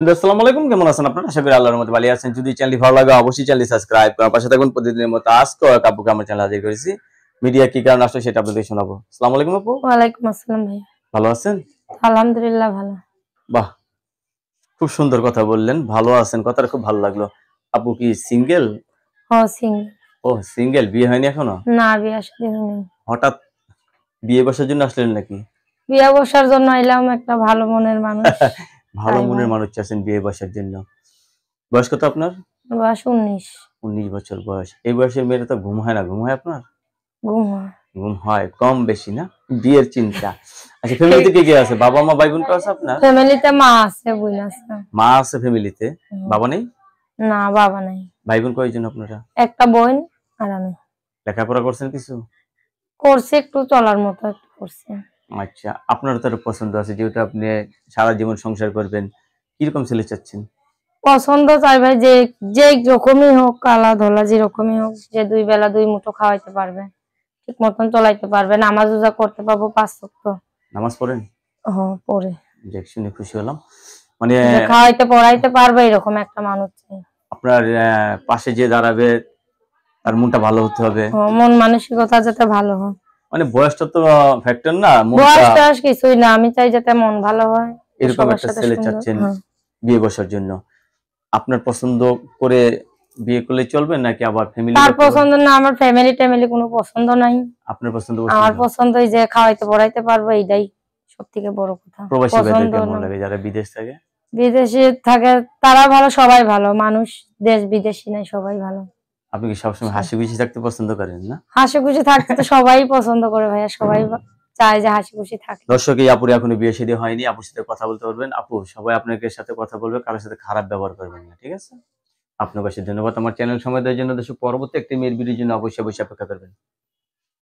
আসসালামু আলাইকুম, কেমন আছেন আপনারা? আশা করি আল্লাহর রহমতে ভালো আছেন। যদি চ্যানেলটি ভালো লাগে অবশ্যই চ্যানেলটি সাবস্ক্রাইব করার পাশে থাকুন। প্রতিদিনের মতো আজকে আপুকে আমার চ্যানেলে হাজির করেছি। মিডিয়া কি কারণে আসলে সেটা আপনাদের শোনাবো। আসসালামু আলাইকুম আপু। ওয়ালাইকুম আসসালাম ভাইয়া। ভালো আছেন? আলহামদুলিল্লাহ ভালো। বাহ! খুব সুন্দর কথা বললেন। ভালো আছেন কথাটা খুব ভালো লাগলো। আপু কি সিঙ্গেল? সিঙ্গেল। ও সিঙ্গেল, বিয়ে হয়নি এখনো? না, বিয়ে শাদী হয়নি। হঠাৎ বিয়ে বসার জন্য আসলেন নাকি? বিয়ে বসার জন্য আইলাম, একটা ভালো মনের মানুষ। ভালো মনের মানুষ চাচ্ছেন বিয়ে বসার জন্য। বয়স কত আপনার? বয়স 19। 19 বছর বয়স। এই বয়সের মেয়েরা তো ঘুম হয় না। ঘুম হয় আপনার? ঘুম হয়। ঘুম হয় কম বেশি না? বিয়ের চিন্তা। আচ্ছা, ফ্যামিলিতে কে আছে? বাবা মা ভাই বোন কেউ আছে আপনার? ফ্যামিলিতে মা আছে, বোন আছে। মা আছে ফ্যামিলিতে। বাবা নেই? না, বাবা নাই। ভাই বোন কয়জন আপনারা? একটা বোন আর আমি। লেখাপড়া করছেন কিছু? করছি, একটু চলার মতো একটু করছি। আচ্ছা, আপনারও তো একটা পছন্দ আছে, যেহেতু আপনি সারা জীবন সংসার করবেন। কিরকম ছেলে চাচ্ছেন? পছন্দ চাই ভাই, যে যে রকমই হোক, কালা ধলা যেরকমই হোক, যে 2 বেলা 2 মুঠো খাওয়াইতে পারবে, ঠিক মতন চলাইতে পারবে, নামাজ রোজা করতে পারবো 5 ওয়াক্ত। নামাজ পড়েন? পড়ে। যাক, শুনে খুশি হলাম। মানে যে খাওয়াইতে পড়াইতে পারবে এরকম একটা মানুষ চাই। আপনার পাশে যে দাঁড়াবে তার মনটা ভালো হতে হবে। মন মানসিকতা যাতে ভালো হয়। মানে বয়সটা তো ফ্যাক্টর না, বয়স টয়স কিছুই না, আমি চাই যাতে মন ভালো হয়, এরকম সবার একটা সাথে ছেলে সুন্দর। চাচ্ছেন বিয়ে বসার জন্য। আপনার পছন্দ করে বিয়ে করলে চলবে নাকি আবার ফ্যামিলি? তার পছন্দ না, আমার ফ্যামিলি ট্যামিলি কোনো পছন্দ নাই। আপনার পছন্দ? আমার পছন্দ এই যে খাওয়াইতে পড়াইতে পারবো, এইটাই সবথেকে বড় কথা। প্রবাসী ভাইদের পছন্দ কেমন না, লাগে যারা বিদেশ থাকে? বিদেশে থাকে তারা ভালো, সবাই ভালো মানুষ, দেশ বিদেশি নাই, সবাই ভালো। আপনি কি সবসময় হাসি খুশি থাকতে পছন্দ করেন না? হাসি খুশি থাকতে তো সবাই পছন্দ করে ভাইয়া, সবাই চায় যে হাসি খুশি থাকে। দর্শক, এই আপুর এখনো বিয়ে শাদী হয়নি, আপুর সাথে কথা বলতে পারবেন। আপু, সবাই আপনাদের সাথে কথা বলবে, কারোর সাথে খারাপ ব্যবহার করবেন না, ঠিক আছে? আপনার কাছে ধন্যবাদ আমার চ্যানেল সময় দেওয়ার জন্য। দর্শক, পরবর্তী একটি মেয়ের ভিডিওর জন্য অবশ্যই অপেক্ষা করবেন।